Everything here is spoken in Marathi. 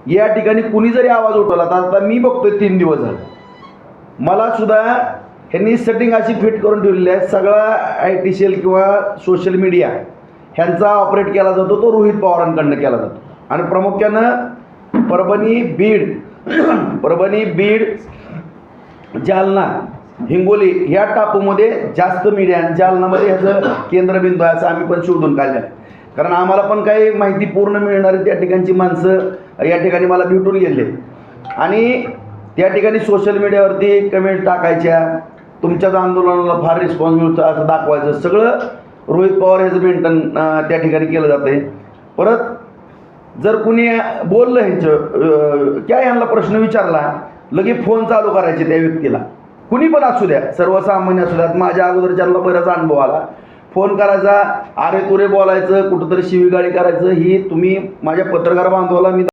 या ठिकाणी कुणी जरी आवाज उठवला तर आता मी बघतोय 3 दिवस झाले, मला सुद्धा ह्यांनी सेटिंग अशी फिट करून ठेवलेली आहे, सगळा IT सेल किंवा सोशल मीडिया ह्यांचा ऑपरेट केला जातो तो रोहित पवारांकडनं केला जातो. आणि प्रामुख्यानं परभणी, बीड, जालना, हिंगोली ह्या टापूमध्ये जास्त मीडिया, जालनामध्ये ह्याचं केंद्रबिंदू आहे असं आम्ही पण शोधून काढलं आहे. कारण आम्हाला पण काही माहिती पूर्ण मिळणारी त्या ठिकाणची माणसं या ठिकाणी मला भेटून गेले आणि त्या ठिकाणी सोशल मीडियावरती कमेंट टाकायच्या, तुमच्याच आंदोलनाला फार रिस्पॉन्स मिळतो असं दाखवायचं, सगळं रोहित पवार ह्याचं मेंटेन त्या ठिकाणी केलं जातं आहे. परत जर कुणी बोललं ह्यांचं काय ह्यांना प्रश्न विचारला, लगे फोन चालू करायचे त्या व्यक्तीला, कुणी पण असू द्या, सर्वसामान्य असू द्यात. माझ्या अगोदर ज्यांना बराच अनुभव आला, फोन करायचा, अरे तुरे बोलायचं, कुठंतरी शिवीगाळी करायचं, ही तुम्ही माझ्या पत्रकार बांधवाला मी